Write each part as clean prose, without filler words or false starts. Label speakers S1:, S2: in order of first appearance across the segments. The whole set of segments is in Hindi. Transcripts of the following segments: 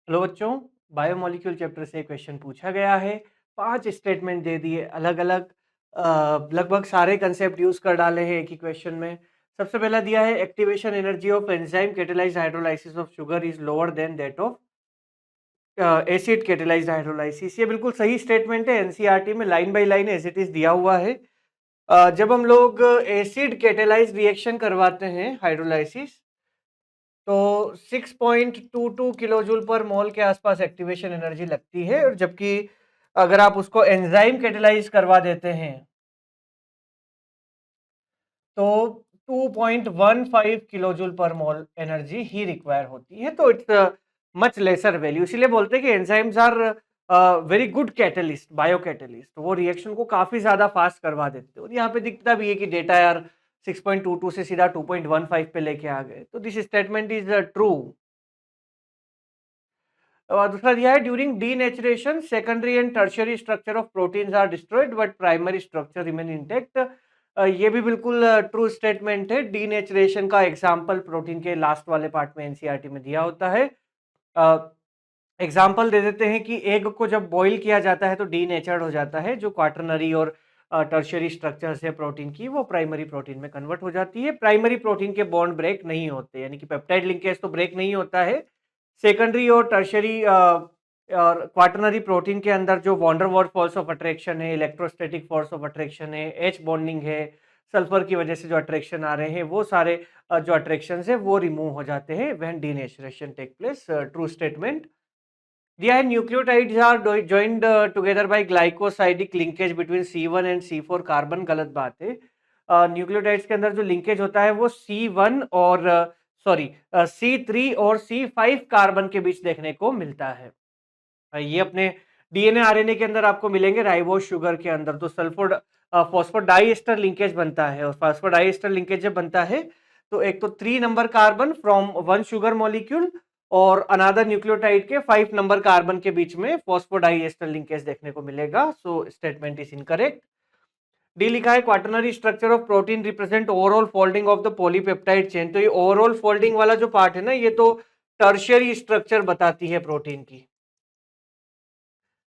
S1: हेलो बच्चों, बायोमोलिक्यूल चैप्टर से क्वेश्चन पूछा गया है। 5 स्टेटमेंट दे दिए अलग-अलग, लगभग सारे कंसेप्ट यूज़ कर डाले हैं एक ही क्वेश्चन में। सबसे पहला दिया है activation energy of enzyme catalysed hydrolysis of sugar is lower than that of acid catalysed hydrolysis. ये बिल्कुल सही स्टेटमेंट है, एनसीईआरटी में line by line as it is दिया हुआ है। जब हम लोग एसिड कैटालाइज्ड रिएक्शन करवाते हैं हाइड्रोलाइसिस, तो 6.22 किलो जूल पर मोल के आसपास एक्टिवेशन एनर्जी लगती है, और जबकि अगर आप उसको एंजाइम कैटेलाइज करवा देते हैं तो 2.15 किलो जूल पर मोल एनर्जी ही रिक्वायर होती है। तो इट्स मच लेसर वैल्यू, इसीलिए बोलते हैं कि enzymes are very good catalyst, biocatalyst. वो रिएक्शन को काफी ज्यादा फास्ट करवा देते हैं, और यहाँ पे दिखता भी है कि डेटा यार 6.22 से सीधा 2.15 पे लेके आ गए। तो दिस स्टेटमेंट इज ट्रू। दूसरा दिया है during denaturation secondary and tertiary structure of proteins are destroyed but primary structure remain intact. ये भी बिल्कुल ट्रू स्टेटमेंट है। डीनेचुरेशन का एग्जांपल प्रोटीन के लास्ट वाले पार्ट में एनसीईआरटी में दिया होता है। एग्जाम्पल दे देते हैं कि एग को जब बॉईल किया जाता है तो डीनेचर्ड हो जाता है। जो क्वाटरनरी और टर्शियरी स्ट्रक्चर्स है प्रोटीन की, वो प्राइमरी प्रोटीन में कन्वर्ट हो जाती है। प्राइमरी प्रोटीन के बॉन्ड ब्रेक नहीं होते, यानी कि पेप्टाइड लिंकेज तो ब्रेक नहीं होता है। सेकेंडरी और टर्शियरी और क्वाटरनरी प्रोटीन के अंदर जो van der Waal force of attraction है, इलेक्ट्रोस्टैटिक फोर्स ऑफ अट्रैक्शन है, एच बॉन्डिंग है, सल्फर की वजह से जो अट्रैक्शन आ रहे हैं, वो सारे जो अट्रैक्शन है वो रिमूव हो जाते हैं when denaturation take place. True statement दिया है nucleotides are joined together by glycosidic linkage between C1 and C4 carbon. गलत बात है। न्यूक्लियोटाइड्स के अंदर जो लिंकेज होता है वो C1 और C3 और C5 कार्बन के बीच देखने को मिलता है। ये अपने डीएनए आरएनए के अंदर आपको मिलेंगे। राइबोज शुगर के अंदर तो सल्फोड फॉस्फोडाइएस्टर लिंकेज बनता है, और फॉस्फोडाइएस्टर लिंकेज जब बनता है तो एक तो 3 number carbon from one sugar molecule और अनदर न्यूक्लियोटाइड के 5 नंबर कार्बन के बीच में फॉस्फोडाइएस्टर लिंकेज देखने को मिलेगा। So statement is incorrect. D लिखा है quaternary structure of protein represent overall folding of the polypeptide chain. तो ये ओवरऑल फोल्डिंग वाला जो पार्ट है ना, ये तो टर्शियरी स्ट्रक्चर बताती है प्रोटीन की।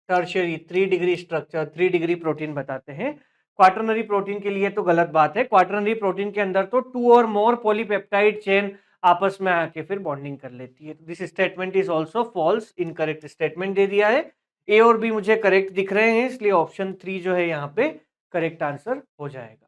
S1: Tertiary 3 degree structure, 3 degree protein बताते हैं। क्वाटरनरी प्रोटीन के लिए तो गलत बात है। क्वाटरनरी प्रोटीन के अंदर तो 2 और मोर पॉलीपेप्टाइड चेन आपस में आके फिर बॉन्डिंग कर लेती है। This statement is also false, incorrect statement दे दिया है। ए और बी मुझे करेक्ट दिख रहे हैं, इसलिए ऑप्शन 3 जो है यहाँ पे करेक्ट आंसर हो जाएगा।